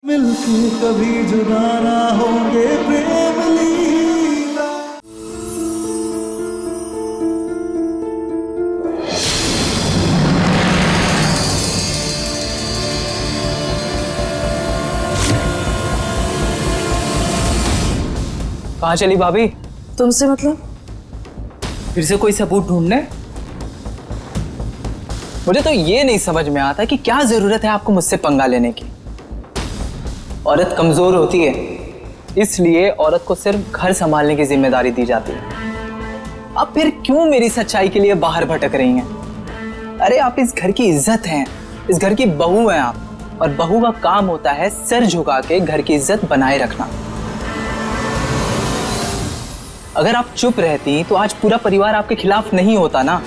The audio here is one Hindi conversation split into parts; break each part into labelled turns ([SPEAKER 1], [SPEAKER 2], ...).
[SPEAKER 1] मिलके कभी जुदा ना होंगे प्रेम लीला।
[SPEAKER 2] कहाँ चली भाभी?
[SPEAKER 3] तुमसे मतलब?
[SPEAKER 2] फिर से कोई सबूत ढूंढने? मुझे तो ये नहीं समझ में आता कि क्या जरूरत है आपको मुझसे पंगा लेने की। औरत कमजोर होती है, इसलिए औरत को सिर्फ घर संभालने की जिम्मेदारी दी जाती है। अब फिर क्यों मेरी सच्चाई के लिए बाहर भटक रही हैं? अरे आप इस घर की इज्जत हैं, इस घर की बहू हैं आप, और बहू का काम होता है सर झुका के घर की इज्जत बनाए रखना। अगर आप चुप रहती तो आज पूरा परिवार आपके खिलाफ नहीं होता ना।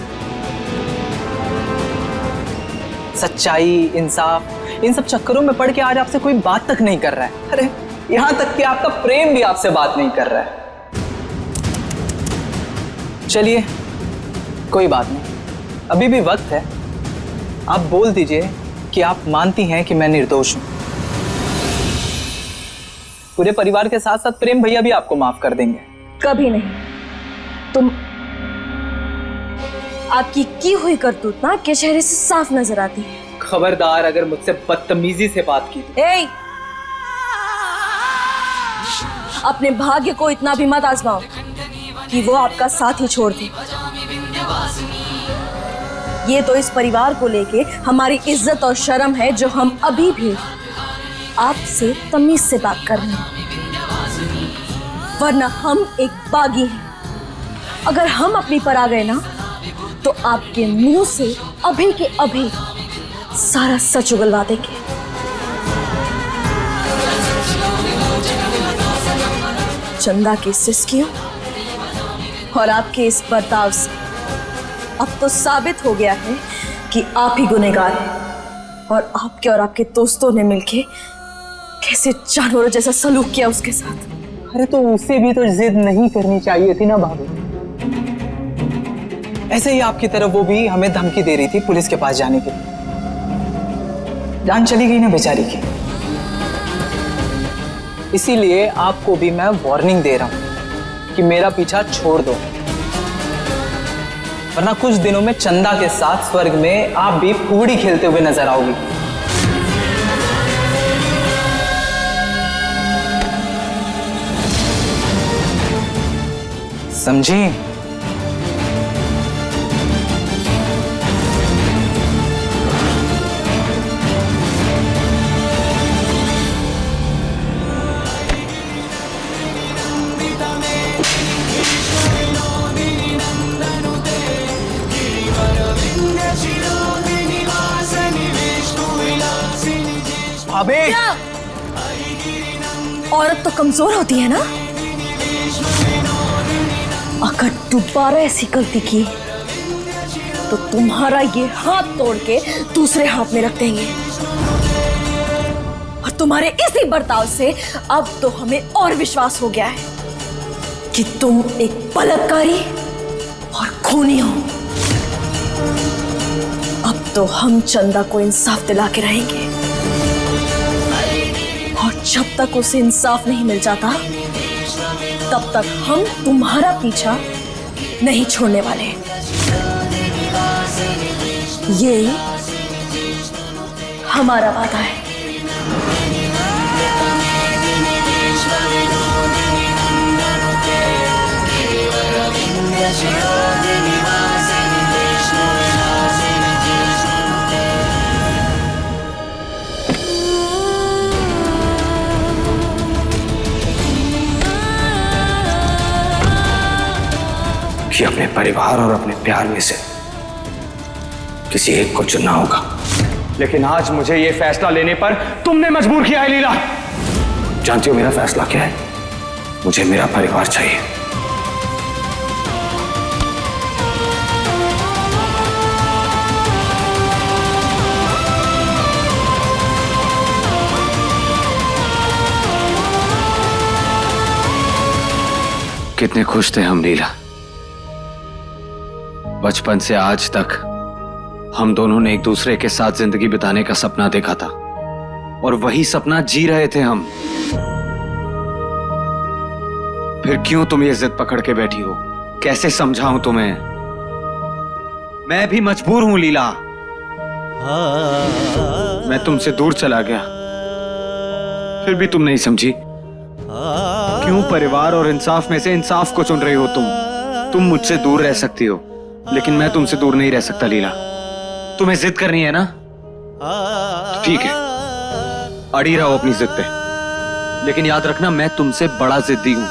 [SPEAKER 2] सच्चाई, इंसाफ, इन सब चक्करों में पड़ के आज आपसे कोई बात तक नहीं कर रहा है। अरे यहां तक कि आपका प्रेम भी आपसे बात नहीं कर रहा है। चलिए कोई बात नहीं, अभी भी वक्त है। आप बोल दीजिए कि आप मानती हैं कि मैं निर्दोष हूं। पूरे परिवार के साथ साथ प्रेम भैया भी आपको माफ कर देंगे।
[SPEAKER 3] कभी नहीं। तुम आपकी की हुई करतूत ना के चेहरे से साफ नजर आती है।
[SPEAKER 2] खबरदार अगर मुझसे बदतमीजी से बात की।
[SPEAKER 3] ए! अपने भाग्य को इतना भी मत आजमाओ कि वो आपका साथ ही छोड़ दे। ये तो इस परिवार को लेके हमारी इज्जत और शर्म है जो हम अभी भी आपसे तमीज से बात कर रहे हैं, वरना हम एक बागी हैं। अगर हम अपनी पर आ गए ना तो आपके मुंह से अभी के अभी सारा सच उगलवा देंगे। चंदा की सिस्कियों और आपके इस बर्ताव से अब तो साबित हो गया है कि आप ही गुनहगार हैं, और आपके और आपके दोस्तों ने मिलके कैसे जानवरों जैसा सलूक किया उसके साथ।
[SPEAKER 2] अरे तो उसे भी तो जिद नहीं करनी चाहिए थी ना भाभी। ऐसे ही आपकी तरफ वो भी हमें धमकी दे रही थी पुलिस के पास जाने के लिए। जान चली गई ना बेचारी की। इसीलिए आपको भी मैं वार्निंग दे रहा हूं कि मेरा पीछा छोड़ दो, वरना कुछ दिनों में चंदा के साथ स्वर्ग में आप भी फुगड़ी खेलते हुए नजर आओगी। समझी? अबे
[SPEAKER 3] औरत तो कमजोर होती है ना। अगर दोबारा ऐसी गलती की तो तुम्हारा ये हाथ तोड़ के दूसरे हाथ में रख देंगे। और तुम्हारे इसी बर्ताव से अब तो हमें और विश्वास हो गया है कि तुम एक बलात्कारी और खूनी हो। अब तो हम चंदा को इंसाफ दिला के रहेंगे, और जब तक उसे इंसाफ नहीं मिल जाता तब तक हम तुम्हारा पीछा नहीं छोड़ने वाले। ये हमारा वादा है।
[SPEAKER 4] कि अपने परिवार और अपने प्यार में से किसी एक को चुनना होगा। लेकिन आज मुझे यह फैसला लेने पर तुमने मजबूर किया है लीला। जानती हो मेरा फैसला क्या है? मुझे मेरा परिवार चाहिए। कितने खुश थे हम लीला। बचपन से आज तक हम दोनों ने एक दूसरे के साथ जिंदगी बिताने का सपना देखा था। और वही सपना जी रहे थे हम। फिर क्यों तुम ये जिद पकड़ के बैठी हो? कैसे समझाऊं तुम्हें? मैं भी मजबूर हूं लीला। मैं तुमसे दूर चला गया, फिर भी तुम नहीं समझी। क्यों परिवार और इंसाफ में से इंसाफ को चुन रही हो तुम मुझसे दूर रह सकती हो, लेकिन मैं तुमसे दूर नहीं रह सकता लीला। तुम्हें जिद करनी है ना, तो ठीक है, अड़ी रहो अपनी जिद पे, लेकिन याद रखना मैं तुमसे बड़ा जिद्दी हूं।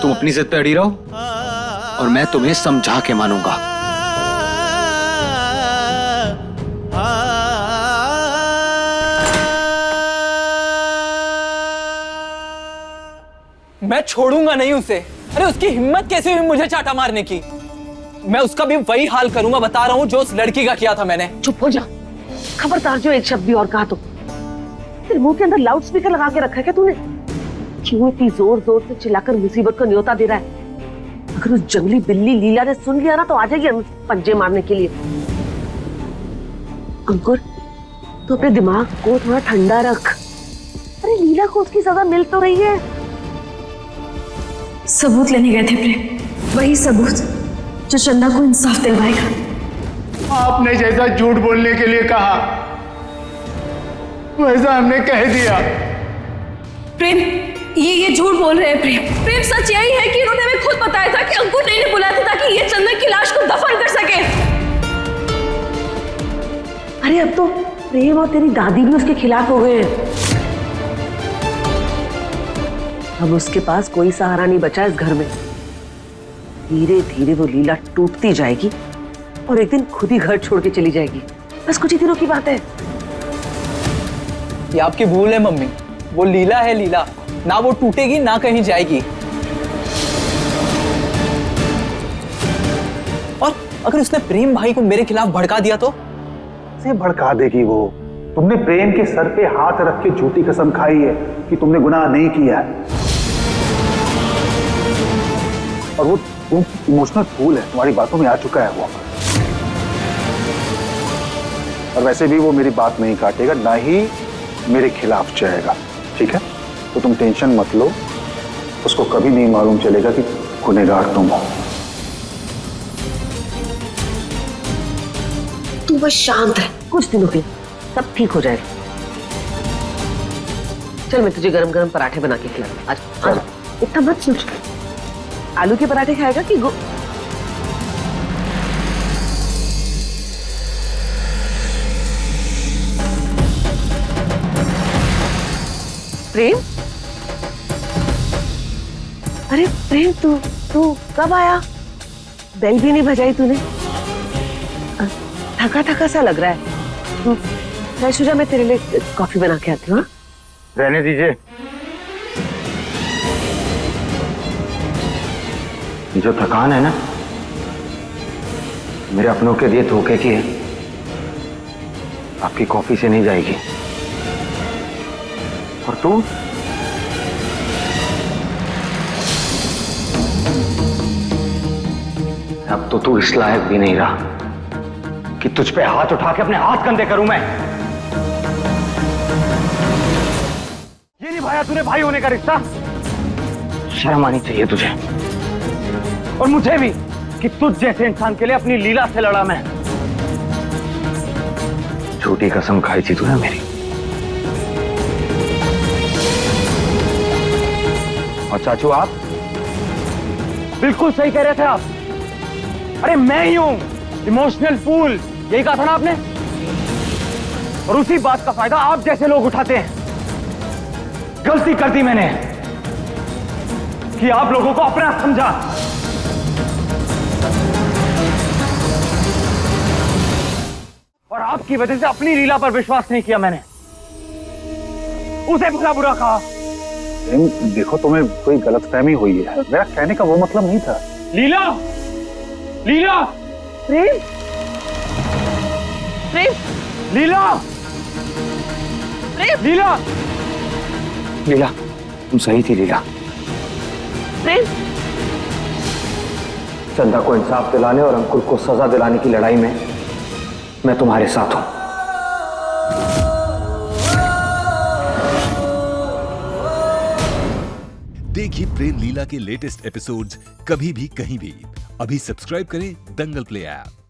[SPEAKER 4] तुम अपनी जिद पे अड़ी रहो और मैं तुम्हें समझा के मानूंगा।
[SPEAKER 2] मैं छोड़ूंगा नहीं उसे। अरे उसकी हिम्मत कैसे हुई मुझे चाटा मारने की? मैं उसका भी वही हाल करूंगा, बता रहा हूं, जो उस लड़की का किया था मैंने।
[SPEAKER 5] चुप हो जा, खबरदार जो एक शब्द भी और कहा तो तेरे मुंह के अंदर लाउड स्पीकर लगा के रखा है क्या तूने? क्यों इतनी जोर जोर से चिल्लाकर मुसीबत को न्योता दे रहा है? अगर उस जंगली बिल्ली लीला ने सुन लिया ना तो आ जाएगी पंजे मारने के लिए। अंकुर, तो अपने दिमाग को थोड़ा ठंडा रख। अरे लीला को उसकी सजा मिल तो रही है।
[SPEAKER 3] सबूत लेने गए थे प्रेम, वही सबूत जो चंदा को इंसाफ दिलवाएगा।
[SPEAKER 6] आपने जैसा झूठ बोलने के लिए कहा वैसा हमने कह दिया।
[SPEAKER 3] प्रेम, ये झूठ बोल रहे हैं प्रेम। प्रेम, सच यही है कि इन्होंने हमें खुद बताया था कि अंकुर ने बुलाया था ताकि ये चंदन की लाश को दफन कर सके।
[SPEAKER 5] अरे अब तो प्रेम और तेरी दादी भी उसके खिलाफ हो गए हैं। अब उसके पास कोई सहारा नहीं बचा इस घर में। धीरे धीरे वो लीला टूटती जाएगी और एक दिन खुद ही घर छोड़ के चली जाएगी। बस कुछ ही दिनों की बात है।
[SPEAKER 2] ये आपकी भूल है मम्मी, वो लीला है लीला, ना वो टूटेगी ना कहीं जाएगी। और अगर उसने प्रेम भाई को मेरे खिलाफ भड़का दिया तो?
[SPEAKER 6] से भड़का देगी वो। तुमने प्रेम के सर पे हाथ रख के झूठी कसम खाई है कि तुमने गुनाह नहीं किया है, और वो इमोशनल फूल है, तुम्हारी बातों में आ चुका है वो। और वैसे भी वो मेरी बात नहीं काटेगा, ना ही मेरे खिलाफ जाएगा, ठीक है? तो तुम टेंशन मत लो, उसको कभी नहीं मालूम चलेगा कि गुनहगार तुम हो।
[SPEAKER 5] तू बस शांत है, कुछ दिनों के लिए सब ठीक हो जाएगा। चल मैं तुझे गरम गरम पराठे बना के खिलाऊंगी आज। इतना मत सोच। आलू के पराठे खाएगा कि प्रेम? अरे प्रेम, तू कब आया? बेल भी नहीं बजाई तूने। थका थका सा लग रहा है। फ्रेश हो जा, मैं तेरे लिए कॉफी बना के आती हूँ।
[SPEAKER 6] रहने दीजिए।
[SPEAKER 4] जो थकान है ना, मेरे अपनों के दिए धोखे की है, आपकी कॉफी से नहीं जाएगी। और तू? अब तो तू इस लायक भी नहीं रहा कि तुझ पे हाथ उठा के अपने हाथ कंधे करूं मैं।
[SPEAKER 6] ये निभाया तूने भाई होने का रिश्ता।
[SPEAKER 4] शर्म आनी चाहिए तुझे
[SPEAKER 6] और मुझे भी कि तुझ जैसे इंसान के लिए अपनी लीला से लड़ा मैं।
[SPEAKER 4] झूठी कसम खाई थी तूने मेरी,
[SPEAKER 6] और चाचू आप बिल्कुल सही कह रहे थे आप। अरे मैं ही हूं इमोशनल फूल, यही कहा था ना आपने। और उसी बात का फायदा आप जैसे लोग उठाते हैं। गलती कर दी मैंने कि आप लोगों को अपना समझा। और आपकी वजह से अपनी लीला पर विश्वास नहीं किया मैंने, उसे भला बुरा कहा। देखो, तुम्हें कोई गलतफहमी हुई है, मेरा कहने का वो मतलब नहीं था। लीला, लीला,
[SPEAKER 5] प्रेम, प्रेम,
[SPEAKER 6] लीला,
[SPEAKER 5] प्रेम,
[SPEAKER 6] लीला,
[SPEAKER 4] लीला, तुम सही थी लीला।
[SPEAKER 5] प्रेम।
[SPEAKER 4] चंदा को इंसाफ दिलाने और अंकुर को सजा दिलाने की लड़ाई में मैं तुम्हारे साथ हूं।
[SPEAKER 7] देखिए प्रेम लीला के लेटेस्ट एपिसोड्स कभी भी कहीं भी। अभी सब्सक्राइब करें दंगल प्ले ऐप।